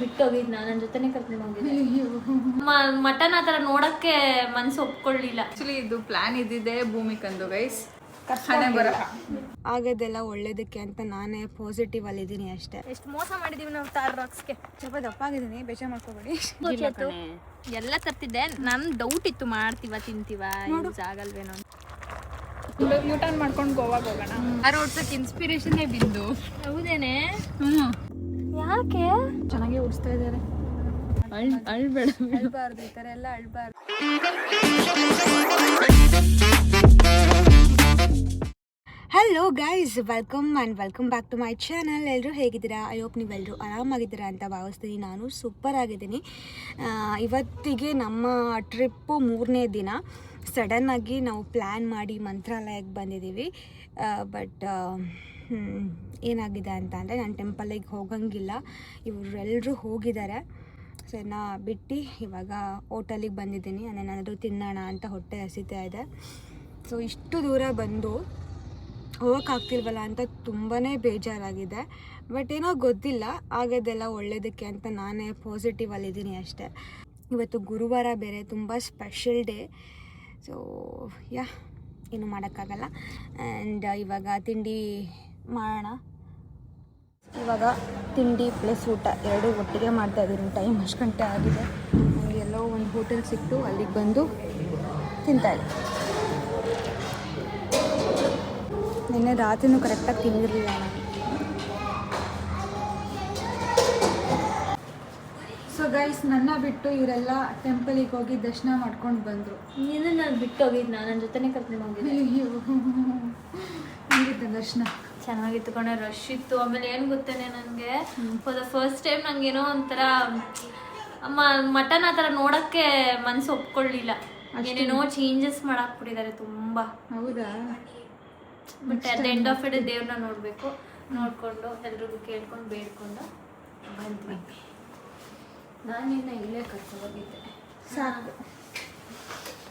ಬಿಟ್ಟು ಹೋಗಿದ್ನ ನನ್ನ ಜೊತೆನೆ ಕರ್ಕೊಂಡು ಹೋಗಿದ್ದೆ. ಮಟನ್ ಆ ಥರ ನೋಡಕ್ಕೆ ಮನಸ್ಸು ಒಪ್ಕೊಳ್ಳಿಲ್ಲ. ಆಕ್ಚುಲಿ ಇದು ಪ್ಲಾನ್ ಇದ್ದಿದೆ ಭೂಮಿಕಂದು ಗೈಸ್, ಹಣೆ ಬರಹ ಆಗೋದೆಲ್ಲ ಒಳ್ಳೇದಕ್ಕೆ ಅಂತ ನಾನೇ ಪಾಸಿಟಿವ್ ಅಲ್ಲಿದ್ದೀನಿ ಅಷ್ಟೇ. ಎಷ್ಟು ಮೋಸ ಮಾಡಿದೀವಿ ನಾವು ತಾರ್ ರಾಕ್ಸ್ಗೆ. ಸ್ವಲ್ಪ ದಪ್ಪ ಆಗಿದ್ದೀನಿ, ಬೇಜಾರು ಮಾಡ್ಕೋಬೇಡಿ. ಎಲ್ಲ ತರ್ತಿದ್ದೆ, ನನ್ ಡೌಟ್ ಇತ್ತು ಮಾಡ್ತೀವ ತಿಂತೀವ ಯೂಸ್ ಆಗಲ್ವೇನೋ. ಯೂಟರ್ನ್ ಮಾಡ್ಕೊಂಡು ಗೋವಾಗ ಹೋಗೋಣ. ಆ ಓಡ್ಸಕ್ಕೆ ಇನ್ಸ್ಪಿರೇಷನ್ನೇ ಬಿಂದು. ಹೌದೇನೆ? ಯಾಕೆ ಚೆನ್ನಾಗಿ ಓಡಿಸ್ತಾ ಇದ್ದಾರೆ. ಅಳ್ಬಾರ್ದು, ಈ ಥರ ಎಲ್ಲ ಅಳ್ಬಾರ್ದು. Hello guys, welcome back to my channel. ಎಲ್ಲರೂ ಹೇಗಿದ್ದೀರಾ? ಐ ಹೋಪ್ ನೀವೆಲ್ಲರೂ ಆರಾಮಾಗಿದ್ದೀರಾ ಅಂತ ಭಾವಿಸ್ತೀನಿ. ನಾನು ಸೂಪರ್ ಆಗಿದ್ದೀನಿ. ಇವತ್ತಿಗೆ ನಮ್ಮ ಟ್ರಿಪ್ಪು 3ನೇ ದಿನ. ಸಡನ್ನಾಗಿ ನಾವು ಪ್ಲ್ಯಾನ್ ಮಾಡಿ ಮಂತ್ರಾಲಯಕ್ಕೆ ಬಂದಿದ್ದೀವಿ. ಬಟ್ ಏನಾಗಿದೆ ಅಂತ ಅಂದರೆ, ನಾನು ಟೆಂಪಲಿಗೆ ಹೋಗಂಗಿಲ್ಲ, ಇವರೆಲ್ಲರೂ ಹೋಗಿದ್ದಾರೆ. ಸೊ ಬಿಟ್ಟು ಇವಾಗ ಹೋಟೆಲಿಗೆ ಬಂದಿದ್ದೀನಿ. ನಾನೇನಾದರೂ ತಿನ್ನೋಣ ಅಂತ ಹೊಟ್ಟೆ ಹಸಿತಾ ಇದೆ. ಸೊ ಇಷ್ಟು ದೂರ ಬಂದು ಹೋಗೋಕ್ಕಾಗ್ತಿಲ್ವಲ್ಲ ಅಂತ ತುಂಬಾ ಬೇಜಾರಾಗಿದೆ. ಬಟ್ ಏನೋ ಗೊತ್ತಿಲ್ಲ, ಆಗೋದೆಲ್ಲ ಒಳ್ಳೇದಕ್ಕೆ ಅಂತ ನಾನೇ ಪಾಸಿಟಿವ್ ಅಲ್ಲಿದ್ದೀನಿ ಅಷ್ಟೇ. ಇವತ್ತು ಗುರುವಾರ ಬೇರೆ, ತುಂಬ ಸ್ಪೆಷಲ್ ಡೇ. ಸೊ ಏನು ಮಾಡೋಕ್ಕಾಗಲ್ಲ. ಆ್ಯಂಡ್ ಇವಾಗ ತಿಂಡಿ ಮಾಡೋಣ. ಇವಾಗ ತಿಂಡಿ ಪ್ಲಸ್ ಊಟ ಎರಡೂ ಒಟ್ಟಿಗೆ ಮಾಡ್ತಾಯಿದ್ದೀನಿ. ಟೈಮ್ ಅಷ್ಟು ಗಂಟೆ ಆಗಿದೆ. ನನಗೆ ಎಲ್ಲೋ ಒಂದು ಹೋಟೆಲ್ ಸಿಕ್ತು, ಅಲ್ಲಿಗೆ ಬಂದು ತಿಂತಾಯಿದ್ದೆ. ನಿನ್ನೆ ರಾತ್ರಿನೂ ಕರೆಕ್ಟಾಗಿ ತಿಂದಿರಲಿಲ್ಲ ನಾನು. ಸೊ ಗೈಸ್, ನನ್ನ ಬಿಟ್ಟು ಇವರೆಲ್ಲ ಟೆಂಪಲಿಗೆ ಹೋಗಿ ದರ್ಶನ ಮಾಡ್ಕೊಂಡು ಬಂದರು. ನೀನು ನಾನು ಬಿಟ್ಟು ಹೋಗಿದ್ನ ನನ್ನ ಜೊತೆನೆ ಕರ್ಕೊಂಡು ಹೋಗಿದ್ದೆ. ಹೇಗಿತ್ತು ದರ್ಶನ? ಚೆನ್ನಾಗಿತ್ತು ಕಣೆ, ರಶ್ ಇತ್ತು. ಆಮೇಲೆ ಏನು ಗೊತ್ತೇನೆ, ನನಗೆ ಫಾರ್ ದ ಫಸ್ಟ್ ಟೈಮ್ ನನಗೇನೋ ಒಂಥರ ಮಟನ್ ಆ ಥರ ನೋಡೋಕ್ಕೆ ಮನಸ್ಸು ಒಪ್ಕೊಳ್ಳಿಲ್ಲ. ಏನೇನೋ ಚೇಂಜಸ್ ಮಾಡಾಕ್ಬಿಟ್ಟಿದ್ದಾರೆ ತುಂಬ. ಹೌದಾ? But at the end of it ದೇವ್ರನ್ನ ನೋಡಬೇಕು. ನೋಡಿಕೊಂಡು ಎಲ್ರಿಗೂ ಕೇಳ್ಕೊಂಡು ಬೇಡ್ಕೊಂಡು ಬಂದ್ವಿ. ನಾನಿನ್ನ ಇಲ್ಲೇ ಕರ್ಕೊಂಡು ಹೋಗಿದ್ದೆ. ಸಾಕು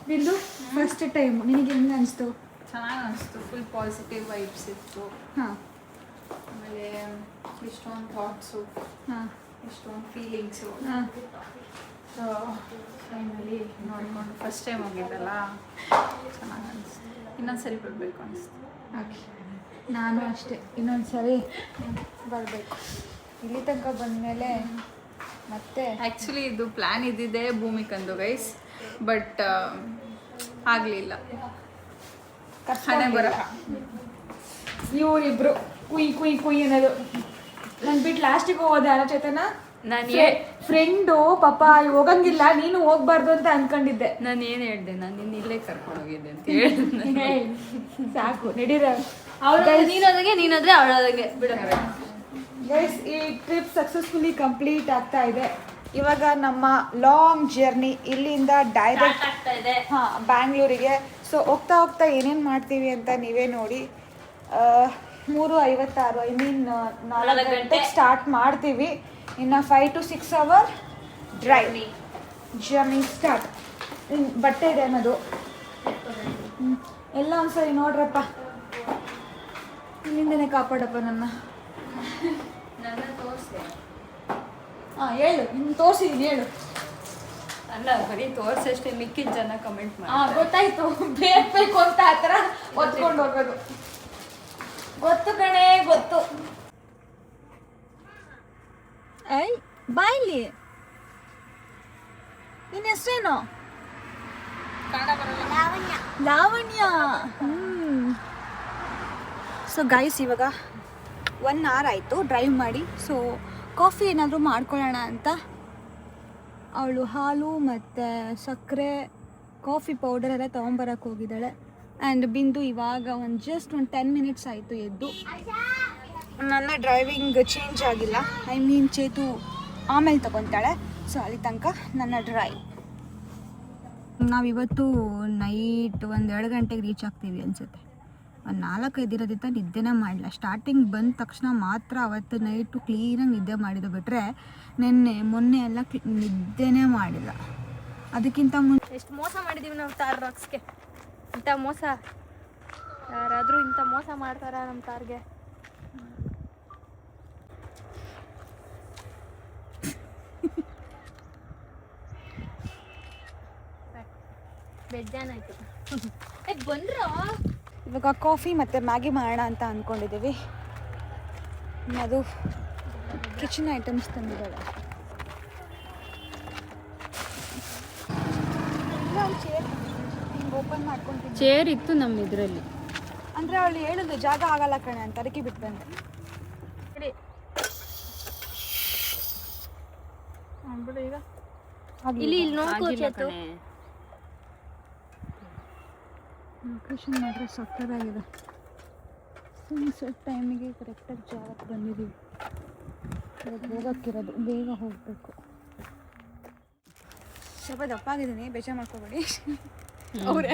ಬಿಂದು. ಫಸ್ಟ್ ಟೈಮ್ ನಿನಗೆ ಹೆಂಗೆ ಅನಿಸ್ತು? ಚೆನ್ನಾಗಿ ಅನಿಸ್ತು. ಫುಲ್ ಪಾಸಿಟಿವ್ ವೈಬ್ಸ್ ಇತ್ತು. ಹಾಂ. ಆಮೇಲೆ ಇಷ್ಟೊಂದು ಥಾಟ್ಸು, ಹಾಂ, ಇಷ್ಟೊಂದು ಫೀಲಿಂಗ್ಸು. ಹಾಂ. ಸೊ ಫೈನಲಿ ನೋಡ್ಕೊಂಡು ಫಸ್ಟ್ ಟೈಮ್ ಹೋಗಿದ್ದಲ್ಲ, ಚೆನ್ನಾಗಿ ಅನಿಸ್ತು. ಇನ್ನೊಂದು ಸರಿ ಬರಬೇಕು ಅನಿಸ್ತು. ಓಕೆ, ನಾನು ಅಷ್ಟೇ ಇನ್ನೊಂದು ಸರಿ ಬರಬೇಕು. ಇಲ್ಲಿ ತನಕ ಬಂದಮೇಲೆ ಮತ್ತೆ ಆ್ಯಕ್ಚುಲಿ ಇದು ಪ್ಲ್ಯಾನ್ ಇದ್ದಿದೆ ಭೂಮಿಕಂದು ಗೈಸ್, ಬಟ್ ಆಗಲಿಲ್ಲ. ಹಣೆ ಬರಹ ಇವರಿಬ್ರು ಕುಯ್ ಅನ್ನೋದು. ನಾನು ಬಿಟ್ಟು ಲಾಸ್ಟಿಗೆ ಹೋಗೋದೆ ಅಲ್ಲ ಚೇತನ. ನಾನು ಫ್ರೆಂಡು ಪಾಪ ಹೋಗಂಗಿಲ್ಲ, ನೀನು ಹೋಗ್ಬಾರ್ದು ಅಂತ ಅನ್ಕೊಂಡಿದ್ದೆ. ನಾನು ಏನು ಹೇಳಿದೆ, ನಾನು ನಿನ್ನ ಇಲ್ಲೇ ಕರ್ಕೊಂಡು ಹೋಗಿದ್ದೆ ಅಂತ ಹೇಳಿದೆ. ಸಾಕು ನಡೀರ. ನೀನಾದ್ರೆ ಅವಳಾದಾಗೆ ಬಿಡ. ಗೈಸ್, ಈ ಟ್ರಿಪ್ ಸಕ್ಸಸ್ಫುಲಿ ಕಂಪ್ಲೀಟ್ ಆಗ್ತಾ ಇದೆ. ಇವಾಗ ನಮ್ಮ ಲಾಂಗ್ ಜರ್ನಿ ಇಲ್ಲಿಂದ ಡೈರೆಕ್ಟ್ ಆಗ್ತಾ ಇದೆ ಬ್ಯಾಂಗ್ಳೂರಿಗೆ. ಸೊ ಹೋಗ್ತಾ ಏನೇನು ಮಾಡ್ತೀವಿ ಅಂತ ನೀವೇ ನೋಡಿ. 3:56 ಐ ಮೀನ್ 4 ಗಂಟೆಗೆ ಸ್ಟಾರ್ಟ್ ಮಾಡ್ತೀವಿ. ಇನ್ನು 5 to 6 hour drive journey start. ಬಟ್ಟೆ ಇದೆ ಅನ್ನೋದು ಎಲ್ಲ ಒಂದ್ಸರಿ ನೋಡ್ರಪ್ಪ. ಇಲ್ಲಿಂದನೇ ಕಾಪಾಡಪ್ಪ ನನ್ನ ತೋರಿಸ್ದೆ. ಹಾಂ ಹೇಳು, ನಿಮ್ಗೆ ತೋರಿಸಿದ್ದೀನಿ ಹೇಳು. ಅಲ್ಲ, ಬರೀ ತೋರಿಸಷ್ಟೇ, ಮಿಕ್ಕಿದ ಜನ ಕಮೆಂಟ್ ಮಾಡಿ. ಗೊತ್ತಾಯ್ತು, ಬೇಕು ಅಂತ ಆ ಥರ ಒತ್ಕೊಂಡು ಹೋಗೋದು. ಗೊತ್ತು ಕಣೆ, ಗೊತ್ತು. ಐ ಬಾಯ್ಲಿ, ನಿನ್ನ ಹೆಸರೇನು? ಲಾವಣ್ಯ. ಸೊ ಗೈಸ್, ಇವಾಗ 1 hour ಆಯಿತು ಡ್ರೈವ್ ಮಾಡಿ. ಸೊ ಕಾಫಿ ಏನಾದರೂ ಮಾಡ್ಕೊಳ್ಳೋಣ ಅಂತ ಅವಳು ಹಾಲು ಮತ್ತು ಸಕ್ಕರೆ, ಕಾಫಿ ಪೌಡರ್ ಎಲ್ಲ ತೊಗೊಂಬರಕ್ಕೆ ಹೋಗಿದ್ದಾಳೆ. ಆ್ಯಂಡ್ ಬಿಂದು ಇವಾಗ ಜಸ್ಟ್ ಒಂದು 10 minutes ಆಯಿತು ಎದ್ದು. ನನ್ನ ಡ್ರೈವಿಂಗ್ ಚೇಂಜ್ ಆಗಿಲ್ಲ, ಐ ಮೀನ್ ಚೇತು ಆಮೇಲೆ ತೊಗೊತಾಳೆ. ಸೊ ಅಲ್ಲಿ ತನಕ ನನ್ನ ಡ್ರೈವ್. ನಾವಿವತ್ತು ನೈಟ್ 1-2 ಗಂಟೆಗೆ ರೀಚ್ ಆಗ್ತೀವಿ ಅನಿಸುತ್ತೆ. ಒಂದು 4-5 ದಿನದಿಂದ ನಿದ್ದೆನೇ ಮಾಡಿಲ್ಲ. ಸ್ಟಾರ್ಟಿಂಗ್ ಬಂದ ತಕ್ಷಣ ಮಾತ್ರ ಅವತ್ತು ನೈಟು ಕ್ಲೀನಾಗಿ ನಿದ್ದೆ ಮಾಡಿದ್ದು, ಬಿಟ್ಟರೆ ಮೊನ್ನೆ ಎಲ್ಲ ನಿದ್ದೆನೇ ಮಾಡಿಲ್ಲ. ಅದಕ್ಕಿಂತ ಎಷ್ಟು ಮೋಸ ಮಾಡಿದ್ದೀವಿ ನಾವು ತಾರ್ ರಾಕ್ಸ್ಗೆ. ಇಂಥ ಮೋಸ ಯಾರಾದರೂ ಇಂಥ ಮೋಸ ಮಾಡ್ತಾರ ನಮ್ಮ ತಾರ್ಗೆ? ಬೇಜಾನಾಯ್ತು. ಬಂದ್ರು ಇವಾಗ ಕಾಫಿ ಮತ್ತು ಮ್ಯಾಗಿ ಮಾಡೋಣ ಅಂತ ಅಂದ್ಕೊಂಡಿದ್ದೀವಿ. ಅದು ಕಿಚನ್ ಐಟಮ್ಸ್ ತಂದಿದ್ದಾಳೆ. ಹಿಂಗೆ ಓಪನ್ ಮಾಡ್ಕೊಂತೀನಿ. ಚೇರ್ ಇತ್ತು ನಮ್ಮ ಇದರಲ್ಲಿ. ಅಂದರೆ ಅವಳು ಹೇಳಿದ್ಲು ಜಾಗ ಆಗಲ್ಲ ಕಣೆ ಅಂತ, ಅದಕ್ಕೆ ಬಿಟ್ಟು ಬಂದೆ. ಈಗ ಇಲ್ಲಿ ನೋಡ್ಕೋ ಚೇತು. ಲೊಕೇಶನ್ ಮಾತ್ರ ಸಕ್ಕತ್ತಾಗಿದೆ. ಸನ್ಸೆಟ್ ಟೈಮಿಗೆ ಕರೆಕ್ಟಾಗಿ ಜಾಗಕ್ಕೆ ಬಂದಿದ್ದೀವಿ. ಹೋಗೋಕ್ಕಿರೋದು, ಬೇಗ ಹೋಗಬೇಕು. ಸ್ವಲ್ಪ ದಪ್ಪಾಗಿದ್ದೀನಿ, ಬೇಜಾರು ಮಾಡ್ಕೋಬೇಡಿ. ಅವ್ರು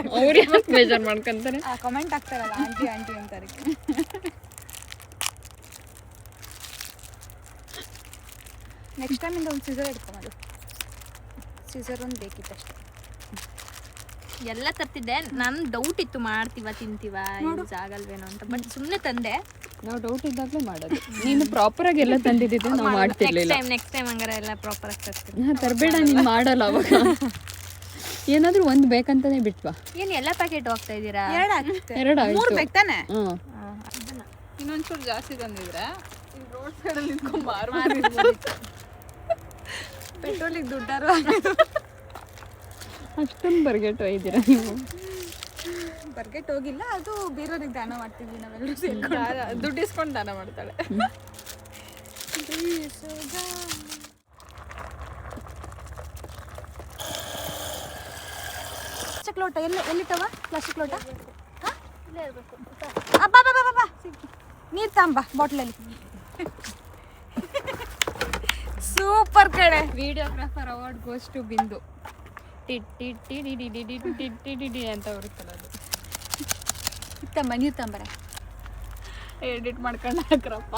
ಬೇಜಾರು ಮಾಡ್ಕೊಂತಾರೆ. ಕಮೆಂಟ್ ಆಗ್ತಾರಲ್ಲ ಆಂಟಿ ಆಂಟಿ ಅಂತಾರೆ. ನೆಕ್ಸ್ಟ್ ಟೈಮಿಂದ ಒಂದು ಸೀಸರ್ ಇಟ್ಕೊಂಬೋದು. ಸೀಸರ್ ಒಂದು ಬೇಕಿತ್ತು ಅಷ್ಟೇ. ಎಲ್ಲ ತರ್ತಿದ್ದೆ. ನನ್ ಡೌಟ್ ಇತ್ತು, ಮಾಡ್ತೀವ ತಿಂತೀವ ಯೂಸ್ ಆಗಲ್ವೇನೋ ಅಂತ, ಬಟ್ ಸುಮ್ಮನೆ ತಂದೆ. ನಾವು ಡೌಟ್ ಇದ್ದಾಗಲೇ ಮಾಡೋದು. ನೀನು ಪ್ರಾಪರ್ ಆಗಿ ಎಲ್ಲ ತಂದಿದ್ದಿದ್ದು ನಾವು ಮಾಡ್ತಿರ್ಲಿಲ್ಲ. ನೆಕ್ಸ್ಟ್ ಟೈಮ್ ಹಂಗಾರೆ ಎಲ್ಲ ಪ್ರಾಪರ್ ಆಗಿ ತರ್ತೀನಿ. ತರಬೇಡ, ನೀನು ಮಾಡಲ್ಲ ಅವಾಗ. ಏನಾದ್ರೂ ಒಂದು ಬೇಕಂತಾನೆ ಬಿಟ್ವಾ? ಏನು ಎಲ್ಲ ಪ್ಯಾಕೆಟ್ ಹೋಗ್ತಾ ಇದ್ದೀರಾ? ಎರಡು ಮೂರು ಬೇಕು ತಾನೆ? ಇನ್ನೊಂಚೂರು ಜಾಸ್ತಿ ತಂದಿದ್ರೆ ರೋಡ್ ಸೈಡಲ್ಲಿ ನಿಂತ್ಕೊಂಡು ಪೆಟ್ರೋಲಿಗೆ ದುಡ್ಡಾರು ಅಷ್ಟೊಂದು ಬರ್ಗೆಟ್ ಒಯ್ದಿರ ನೀವು. ಬರ್ಗೆಟ್ ಹೋಗಿಲ್ಲ, ಅದು ಬೇರೆಯವ್ರಿಗೆ ದಾನ ಮಾಡ್ತಿದ್ವಿ ನಾವೆಲ್ಲರೂ ಸೇರ್ಕೊಂಡು. ದುಡ್ಡು ಇಸ್ಕೊಂಡು ದಾನ ಮಾಡ್ತಾಳೆ. ಪ್ಲಾಸ್ಟಿಕ್ ಲೋಟ ಎಲ್ಲಿಟ್ಟವ? ಪ್ಲಾಸ್ಟಿಕ್ ಲೋಟ ಇಲ್ಲೇ ಇರಬೇಕು. ಅಬ್ಬಾ ನೀರು ತಾಂಬ ಬಾಟ್ಲಲ್ಲಿ. ಸೂಪರ್ ಕಡೆ. ವಿಡಿಯೋಗ್ರಾಫರ್ ಅವಾರ್ಡ್ ಗೋಸ್ ಟು ಬಿಂದು. ಟಿ ಅಂತ ಬರುತ್ತಲ್ಲ ಅದು. ನೀರು ತಾಂಬರ. ಎಡಿಟ್ ಮಾಡ್ಕೊಂಡು ಹಾಕ್ರಪ್ಪ.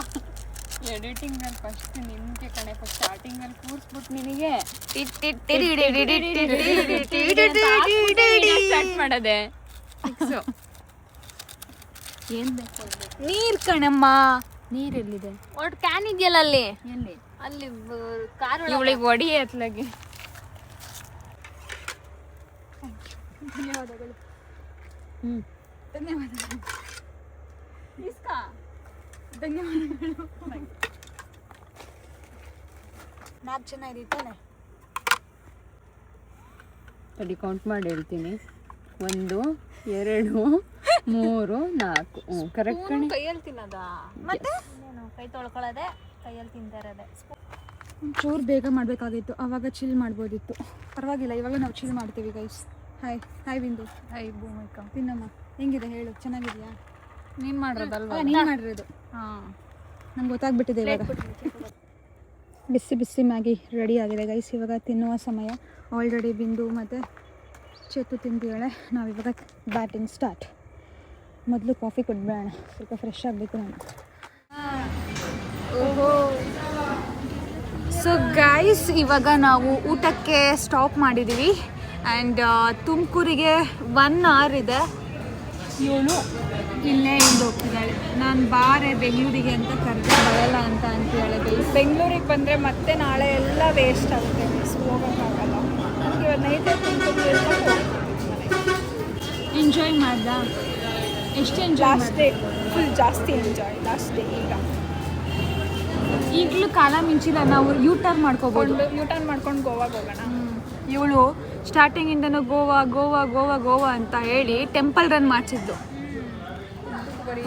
ಎಡಿಟಿಂಗಲ್ಲಿ ಫಸ್ಟ್ ನಿಮಗೆ ಕಣೆ, ಫಸ್ಟ್ ಸ್ಟಾರ್ಟಿಂಗಲ್ಲಿ ಕೂರಿಸ್ಬಿಟ್ಟು ನಿನಗೆ ಸ್ಟಾರ್ಟ್ ಮಾಡೋದೆ. ಏನು ಬೇಕು? ನೀರು ಕಣಮ್ಮ. ನೀರೆಲ್ಲಿದೆ? ಒಟ್ಟು ಕ್ಯಾನ್ ಇದೆಯಲ್ಲ ಅಲ್ಲಿ, ಎಲ್ಲಿ? ಅಲ್ಲಿ ಕಾರ್ ಇವಳಿಗೆ ಒಡಿ ಎತ್ಲಾಗಿ. ಧನ್ಯವಾದಗಳು. ಧನ್ಯವಾದಗಳು. ಧನ್ಯವಾದಗಳು. 4 ಜನ ಇದ್ದೀತಾನೆ. ಅಲ್ಲಿ ಕೌಂಟ್ ಮಾಡಿ ಹೇಳ್ತೀನಿ. 1 2 3 4. ಕರೆಕ್ಟ್ ಕಣೆ. ಕೈಯಲ್ಲಿ ತಿನ್ನೋದಾ? ಮತ್ತೆ ಕೈ ತೊಳ್ಕೊಳ್ಳೋದೆ, ಕೈಯಲ್ಲಿ ತಿಂತಾ ಇರೋದೆ. ಒಂಚೂರು ಬೇಗ ಮಾಡಬೇಕಾಗಿತ್ತು, ಆವಾಗ ಚಿಲ್ ಮಾಡ್ಬೋದಿತ್ತು. ಪರವಾಗಿಲ್ಲ, ಇವಾಗ ನಾವು ಚಿಲ್ ಮಾಡ್ತೀವಿ ಗೈಸ್. ಹಾಯ್ ಬಿಂದು. ಹಾಯ್ ಭೂಮಿಕಾ. ತಿನ್ನಮ್ಮ. ಹೆಂಗಿದೆ ಹೇಳು? ಚೆನ್ನಾಗಿದೆಯಾ? ನೀನು ಮಾಡಿರೋದಲ್ವಾ? ನೀನು ಮಾಡಿರೋದು. ಹಾಂ, ನಂಗೆ ಗೊತ್ತಾಗ್ಬಿಟ್ಟಿದೆ ಇವಾಗ. ಬಿಸಿ ಬಿಸಿ ಮ್ಯಾಗಿ ರೆಡಿ ಆಗಿದೆ ಗೈಸ್. ಇವಾಗ ತಿನ್ನುವ ಸಮಯ. ಆಲ್ರೆಡಿ ಬಿಂದು ಮತ್ತು ಚೇತು ತಿಂದಿದ್ದಾಳೆ. ನಾವಿವಾಗ ಬ್ಯಾಟಿಂಗ್ ಸ್ಟಾರ್ಟ್. ಮೊದಲು ಕಾಫಿ ಕೊಟ್ಬಿಡೋಣ, ಸ್ವಲ್ಪ ಫ್ರೆಶ್ ಆಗಬೇಕು ನಾನು. ಸೊ ಗೈಸ್, ಇವಾಗ ನಾವು ಊಟಕ್ಕೆ ಸ್ಟಾಪ್ ಮಾಡಿದ್ದೀವಿ. ಆ್ಯಂಡ್ ತುಮಕೂರಿಗೆ 1 hour ಇದೆ. ಇವಳು ಇಲ್ಲೇ ಇಂದು ಹೋಗ್ತಿದ್ದಾಳೆ. ನಾನು ಬಾರೆ ಬೆಂಗಳೂರಿಗೆ ಅಂತ ಕರೆದು ಬರಲ್ಲ ಅಂತ ಅಂತಿದ್ದಾಳೆ ಗೈಸ್. ಬೆಂಗಳೂರಿಗೆ ಬಂದರೆ ಮತ್ತೆ ನಾಳೆ ಎಲ್ಲ ವೇಸ್ಟ್ ಆಗುತ್ತೆ ಮಿಸ್, ಹೋಗೋಕ್ಕಾಗಲ್ಲ. ನನಗೆ ಇವತ್ತು ನೈಟ್ ಎಂಜಾಯ್ ಮಾಡ್ದ? ಎಷ್ಟು ಎಂಜಾಯ್ ಲಾಸ್ಟ್ ಡೇ ಫುಲ್ ಜಾಸ್ತಿ ಎಂಜಾಯ್. ಲಾಸ್ಟ್ ಡೇ ಈಗಲೂ ಕಾಲ ಮಿಂಚಿಲ್ಲ, ನಾವು ಯೂಟರ್ನ್ ಮಾಡ್ಕೋಬೋದು. ಯೂಟರ್ನ್ ಮಾಡ್ಕೊಂಡು ಗೋವಾಗೆ ಹೋಗೋಣ. ಇವಳು ಸ್ಟಾರ್ಟಿಂಗಿಂದನೂ ಗೋವಾ ಗೋವಾ ಗೋವಾ ಗೋವಾ ಅಂತ ಹೇಳಿ ಟೆಂಪಲ್ ರನ್ ಮಾಡಿಸಿದ್ದು.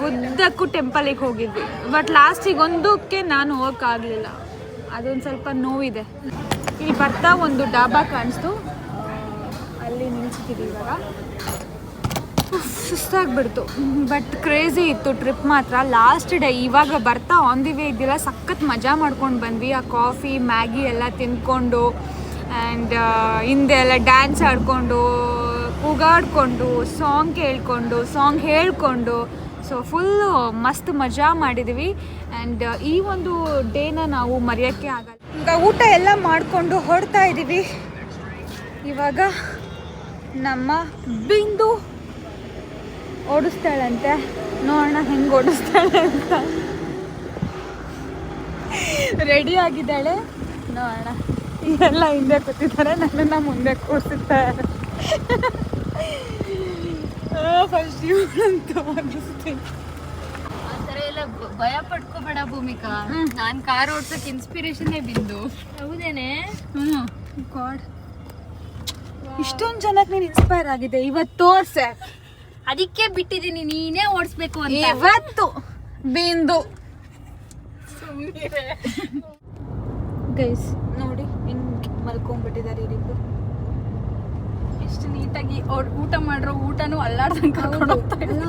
ಉದ್ದಕ್ಕೂ ಟೆಂಪಲಿಗೆ ಹೋಗಿದ್ವಿ, ಬಟ್ ಲಾಸ್ಟಿಗೆ ಒಂದಕ್ಕೆ ನಾನು ಹೋಗೋಕ್ಕಾಗಲಿಲ್ಲ. ಅದೊಂದು ಸ್ವಲ್ಪ ನೋವಿದೆ. ಇಲ್ಲಿ ಬರ್ತಾ ಒಂದು ಡಾಬಾ ಕಾಣಿಸ್ತು, ಅಲ್ಲಿ ನಿಲ್ಸಿದ್ದೀವಿ ಇವಾಗ. ಸುಸ್ತಾಗ್ಬಿಡ್ತು, ಬಟ್ ಕ್ರೇಜಿ ಇತ್ತು ಟ್ರಿಪ್ ಮಾತ್ರ. ಲಾಸ್ಟ್ ಡೇ ಇವಾಗ ಬರ್ತಾ ಆನ್ ದಿ ವೇ ಇದ್ದಿಲ್ಲ, ಸಖತ್ ಮಜಾ ಮಾಡ್ಕೊಂಡು ಬಂದ್ವಿ. ಆ ಕಾಫಿ ಮ್ಯಾಗಿ ಎಲ್ಲ ತಿಂದ್ಕೊಂಡು ಆ್ಯಂಡ್ ಹಿಂದೆ ಎಲ್ಲ ಡ್ಯಾನ್ಸ್ ಆಡಿಕೊಂಡು, ಕೂಗಾಡಿಕೊಂಡು, ಸಾಂಗ್ ಕೇಳಿಕೊಂಡು, ಸಾಂಗ್ ಹೇಳಿಕೊಂಡು, ಸೊ ಫುಲ್ಲು ಮಸ್ತ್ ಮಜಾ ಮಾಡಿದ್ವಿ. ಆ್ಯಂಡ್ ಈ ಒಂದು ಡೇನ ನಾವು ಮರೆಯೋಕ್ಕೆ ಆಗಲ್ಲ. ಈಗ ಊಟ ಎಲ್ಲ ಮಾಡಿಕೊಂಡು ಹೊರಡ್ತಾ ಇದ್ದೀವಿ. ಇವಾಗ ನಮ್ಮ ಬಿಂದು ಓಡಿಸ್ತಾಳಂತೆ, ನೋಡೋಣ ಹೆಂಗೆ ಓಡಿಸ್ತಾಳೆ ಅಂತ. ರೆಡಿ ಆಗಿದ್ದಾಳೆ, ನೋಡೋಣ. ಎಲ್ಲ ಹಿಂದೆ ಕೂತಿದ್ದಾರೆ, ನನ್ನನ್ನು ಮುಂದೆ ಕೂರಿಸುತ್ತಾರೆ. ಫಸ್ಟ್ ಇವಳಂತ ಅನ್ನಿಸ್ತೀನಿ. ಆ ಥರ ಎಲ್ಲ ಭಯ ಪಡ್ಕೋಬೇಡ ಭೂಮಿಕಾ. ನಾನು ಕಾರ್ ಓಡ್ಸೋಕೆ ಇನ್ಸ್ಪಿರೇಷನ್ನೇ ಬಿಂದು. ಹೌದೇನೆ? ಗಾಡ್, ಇಷ್ಟೊಂದು ಜನಕ್ಕೆ ನೀನು ಇನ್ಸ್ಪೈರ್ ಆಗಿದೆ ಇವತ್ತು ತೋರ್ಸೆ. ಅದಕ್ಕೆ ಬಿಟ್ಟಿದ್ದೀನಿ, ನೀನೇ ಓಡಿಸ್ಬೇಕು ಅಂತ. ಇವತ್ತು ಬಿಂದು ಗೈಸ್ ನೋಡಿ ಹಿಂಗೆ ಮಲ್ಕೊಂಡ್ಬಿಟ್ಟಿದ್ದಾರೆ ಇವರಿಬ್ರು. ಎಷ್ಟು ನೀಟಾಗಿ ಅವ್ರು ಊಟ ಮಾಡ್ರೋ ಊಟನೂ ಅಲ್ಲಾಡ್ದಂಗೆ ಕರ್ಕೊಂಡು ಹೋಗ್ತಾರೆ. ಅಲ್ಲ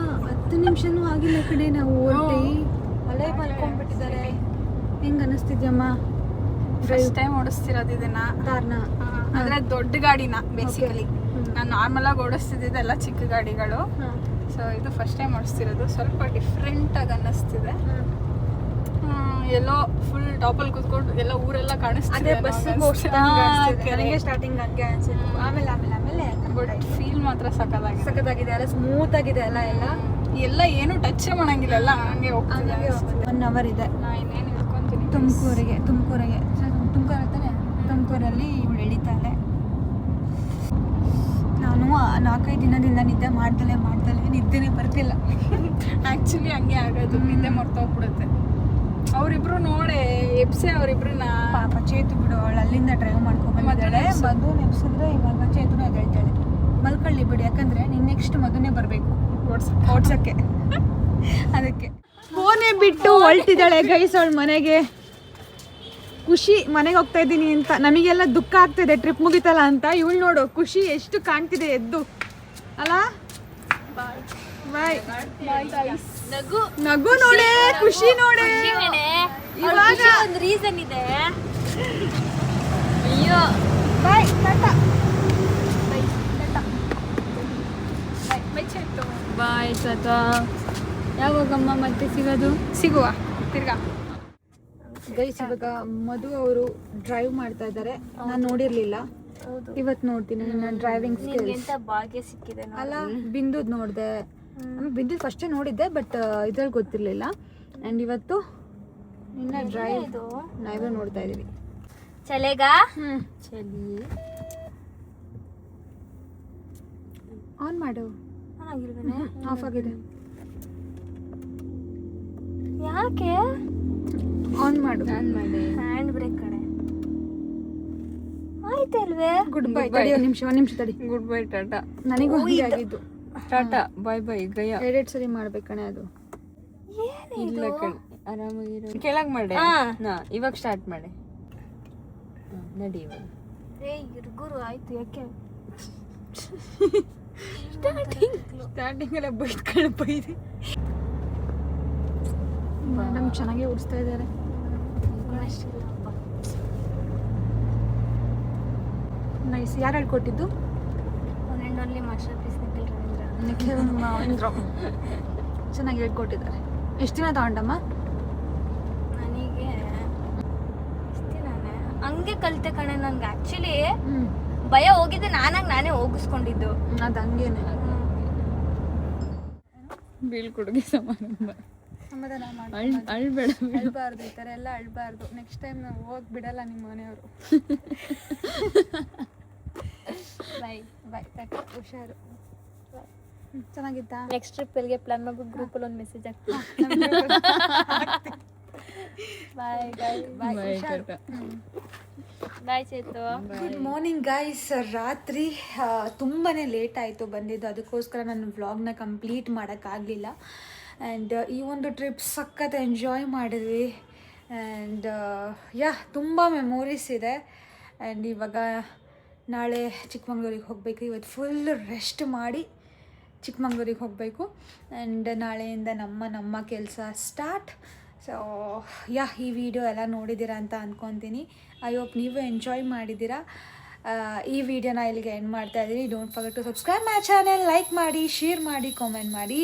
10 ನಿಮಿಷನೂ ಆಗಿಲ್ಲ ಕಡೆ ನಾವು ಹೊರಟಿ ಅಲ್ಲೇ ಮಲ್ಕೊಂಡ್ಬಿಟ್ಟಿದ್ದಾರೆ. ಹೆಂಗ್ ಅನಿಸ್ತಿದ್ಯಮ್ಮ? ಫಸ್ಟ್ ಟೈಮ್ ಓಡಿಸ್ತಿರೋದು ಇದನ್ನ ಕಾರ್ನ ಅಂದ್ರೆ ದೊಡ್ಡ ಗಾಡಿನ ಬೇಸಿಕಲಿ. ನಾನು ನಾರ್ಮಲ್ ಆಗಿ ಓಡಿಸ್ತಿದ್ದೆಲ್ಲ ಚಿಕ್ಕ ಗಾಡಿಗಳು. ಸೊ ಇದು ಫಸ್ಟ್ ಟೈಮ್ ಓಡಿಸ್ತಿರೋದು. ಸ್ವಲ್ಪ ಡಿಫ್ರೆಂಟ್ ಆಗಿ ಅನ್ನಿಸ್ತಿದೆ. ಎಲ್ಲೋ ಫುಲ್ ಟಾಪಲ್ಲಿ ಕೂತ್ಕೊಂಡು ಎಲ್ಲ ಊರೆಲ್ಲ ಕಾಣಿಸ್ತಿದೆ. ಬಸ್ ನನಗೆ ಸ್ಟಾರ್ಟಿಂಗ್ ಹಂಗೆ ಅನ್ಸಿತ್ತು. ಆಮೇಲೆ ಫೀಲ್ ಮಾತ್ರ ಸಖತ್ತಾಗಿದೆ. ಸಖತ್ತಾಗಿದೆ, ಎಲ್ಲ ಸ್ಮೂತ್ ಆಗಿದೆ ಎಲ್ಲ ಎಲ್ಲ ಏನು ಟಚ್ ಮಾಡಂಗಿಲ್ಲ, ಎಲ್ಲ ಹಂಗೆ ಹೋಗ್ತಿದೆ. 1 hour ಇದೆ. ನಾ ಇನ್ನೇನು ಇಳ್ಕೊಂತೀನಿ. ತುಮಕೂರಿಗೆ ತುಮಕೂರಲ್ಲಿ ಇವಳು ಎಳಿತಾಳೆ. ನಾನು 4-5 ದಿನದಿಂದ ನಿದ್ದೆ ಮಾಡ್ದಲೇ ನಿದ್ದೆನೇ ಬರ್ತಿಲ್ಲ. ಆ್ಯಕ್ಚುಲಿ ಹಂಗೆ ಆಗೋದು, ನಿದ್ದೆ ಮರ್ತೋಗ್ಬಿಡುತ್ತೆ. ಅವರಿಬ್ರು ನೋಡಿ ಎಪ್ಸೆ ಅವರಿಬ್ರನ್ನ. ಪಾಪ ಚೇತು ಬಿಡು, ಅವಳು ಅಲ್ಲಿಂದ ಡ್ರೈವ್ ಮಾಡ್ಕೊಂಡ್ಬಂದಿದ್ದಾಳೆ. ಮಧುನ ಎಪ್ಸಿದ್ರೆ ಇವಾಗ ಚೇತುನ ಎದ್ದೇಳ್ತಾಳೆ. ಮಲ್ಕೊಳ್ಳಿ ಬಿಡಿ, ಯಾಕಂದ್ರೆ ನೀನು ನೆಕ್ಸ್ಟ್ ಮಧುನೇ ಬರಬೇಕು ಓಡ್ಸಕ್ಕೆ. ಅದಕ್ಕೆ ಫೋನೇ ಬಿಟ್ಟು ಹೊಲ್ಟಿದ್ದಾಳೆ ಗೈಸ್ ಅವಳ ಮನೆಗೆ. ಖುಷಿ ಮನೆಗೆ ಹೋಗ್ತಾ ಇದ್ದೀನಿ ಅಂತ, ನಮಗೆಲ್ಲ ದುಃಖ ಆಗ್ತಿದೆ ಟ್ರಿಪ್ ಮುಗಿತಲ್ಲ ಅಂತ. ಇವಳು ನೋಡು ಖುಷಿ ಎಷ್ಟು ಕಾಣ್ತಿದೆ ಎದ್ದು ಅಲ್ಲ. ಬಾಯ್ ನಗು ನೋಡೆ, ಖುಷಿ ನೋಡೆ. ಇವಾಗ ಒಂದು ರೀಸನ್ ಇದೆ. ಅಯ್ಯೋ ಬಾಯ್ ಟಾಟಾ. ಬಾಯ್ ಟಾಟಾ. ಯಾವಾಗಮ್ಮ ಮತ್ತೆ ಸಿಗುವ ತಿರ್ಗಾ. ಗೈಸ್ ಇವಾಗ ಮಧು ಅವರು ಡ್ರೈವ್ ಮಾಡ್ತಾ ಇದ್ದಾರೆ. ನಾನು ನೋಡಿರ್ಲಿಲ್ಲ, ಇವತ್ತು ನೋಡ್ತೀನಿ ನನ್ನ ಡ್ರೈವಿಂಗ್ ಸ್ಕಿಲ್ಸ್. ಭಾಗ್ಯ ಸಿಕ್ಕಿದೆ ಅಲ್ಲ, ಬಿಂದುದ್ ನೋಡಿದೆ. ಬಿಂದು ಫಸ್ಟೇ ನೋಡಿದ್ದೆ, ಬಟ್ ಇದ್ರಲ್ಲಿ ಗೊತ್ತಿರಲಿಲ್ಲ. ಆ್ಯಂಡ್ ಇವತ್ತು ನಿನ್ನ ಡ್ರೈವ್ ನಾವೇ ನೋಡ್ತಾ ಇದೀವಿ. ಚಲೇಗಾ? ಚಲಿ ಆನ್ ಮಾಡು. ಆಫ್ ಆಗಿದೆ. ಯಾಕೆ ಆನ್ ಮಾಡು. ಹ್ಯಾಂಡ್ ಬ್ರೇಕ್ ಕಡೆ ಆಯ್ತಲ್ವೇ? Good bye. ತಡಿ ಒಂದು ನಿಮಿಷ ತಡಿ. Good bye Tata. ನನಗೂ ಹಂಗೆ ಆಗಿದ್ದು. ಟಾಟಾ ಬಾಯ್ ಬಾಯ್ ಗಯ. 2 ಸರಿ ಮಾಡ್ಬೇಕಣೆ ಅದು. ಇಲ್ಲ ಕಣೆ, ಆರಾಮಾಗಿರೋ. ಕೆಳಗೆ ಮಾಡಿ. ಇವಾಗ ಸ್ಟಾರ್ಟ್ ಮಾಡಿ. ನಡಿ ಇವಾಗ. ಗುರು ಆಯ್ತು. ಯಾಕೆ ಸ್ಟಾರ್ಟಿಂಗ್ ಎಲ್ಲ ಬೈದು ಮೇಡಮ್ ಚೆನ್ನಾಗಿ ಓಡಿಸ್ತಾ ಇದ್ದಾರೆ. ನೈಸ್. ಯಾರು ಹೇಳ್ಕೊಟ್ಟಿದ್ದು? One and only masterpiece Nikhil Ravindra ಚೆನ್ನಾಗಿ ಹೇಳ್ಕೊಟ್ಟಿದ್ದಾರೆ. ಎಷ್ಟು ದಿನ ತಗೊಂಡಮ್ಮ? ನನಗೆ ಹಂಗೆ ಕಲಿತೆ ಕಣೆ. ನನ್ಗೆ ಆ್ಯಕ್ಚುಲಿ ಭಯ ಹೋಗಿದ್ದೆ, ನಾನೇ ಹೋಗಿಸ್ಕೊಂಡಿದ್ದು. ಅದು ಹಂಗೇನೆ. ಬೀಳ್ಕೊಡುಗೆ ಸಮಾರಂಭ. ಸಮಾಧಾನ ಅಳ್ಬಾರ್ದು, ಈ ಥರ ಎಲ್ಲ ಅಳ್ಬಾರ್ದು. ನೆಕ್ಸ್ಟ್ ಟೈಮ್ ನಾವು ಹೋಗಿ ಬಿಡಲ್ಲ ನಿಮ್ಮ ಮನೆಯವರು. ಬಾಯ್ ಹುಷಾರು. ಚೆನ್ನಾಗಿತ್ತಾ? ನೆಕ್ಸ್ಟ್ ಟ್ರಿಪ್ ಎಲ್ಲಿಗೆ ಪ್ಲಾನ್ ಮಾಡ್ಬಿಟ್ಟು ಗ್ರೂಪಲ್ಲಿ ಒಂದು ಮೆಸೇಜ್ ಹಾಕ್ತೀನಿ. Bye Chethu. Good morning guys. ರಾತ್ರಿ ತುಂಬಾ ಲೇಟ್ ಆಯಿತು ಬಂದಿದ್ದು, ಅದಕ್ಕೋಸ್ಕರ ನಾನು ವ್ಲಾಗ್ನ ಕಂಪ್ಲೀಟ್ ಮಾಡೋಕ್ಕಾಗಲಿಲ್ಲ. ಆ್ಯಂಡ್ ಈ ಒಂದು ಟ್ರಿಪ್ ಸಖತ್ ಎಂಜಾಯ್ ಮಾಡಿದ್ವಿ. ಆ್ಯಂಡ್ ತುಂಬ ಮೆಮೊರೀಸ್ ಇದೆ. ಆ್ಯಂಡ್ ಇವಾಗ ನಾಳೆ ಚಿಕ್ಕಮಂಗ್ಳೂರಿಗೆ ಹೋಗಬೇಕು. ಇವತ್ತು ಫುಲ್ ರೆಸ್ಟ್ ಮಾಡಿ ಚಿಕ್ಕಮಂಗ್ಳೂರಿಗೆ ಹೋಗಬೇಕು. ಆ್ಯಂಡ್ ನಾಳೆಯಿಂದ ನಮ್ಮ ಕೆಲಸ ಸ್ಟಾರ್ಟ್. ಸೊ ಈ ವಿಡಿಯೋ ಎಲ್ಲ ನೋಡಿದ್ದೀರಾ ಅಂತ ಅಂದ್ಕೊತೀನಿ. ಐ ಹೋಪ್ ನೀವು ಎಂಜಾಯ್ ಮಾಡಿದ್ದೀರಾ. ಈ ವಿಡಿಯೋನ ಇಲ್ಲಿಗೆ ಎಂಡ್ ಮಾಡ್ತಾ ಇದ್ದೀನಿ. Don't forget to subscribe my channel. Like ಮಾಡಿ, ಶೇರ್ ಮಾಡಿ, ಕಾಮೆಂಟ್ ಮಾಡಿ.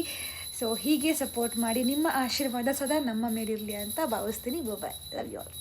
ಸೊ ಹೀಗೆ ಸಪೋರ್ಟ್ ಮಾಡಿ. ನಿಮ್ಮ ಆಶೀರ್ವಾದ ಸದಾ ನಮ್ಮ ಮೇಲಿರಲಿ ಅಂತ ಭಾವಿಸ್ತೀನಿ. ಬಾಯ್. Love you all.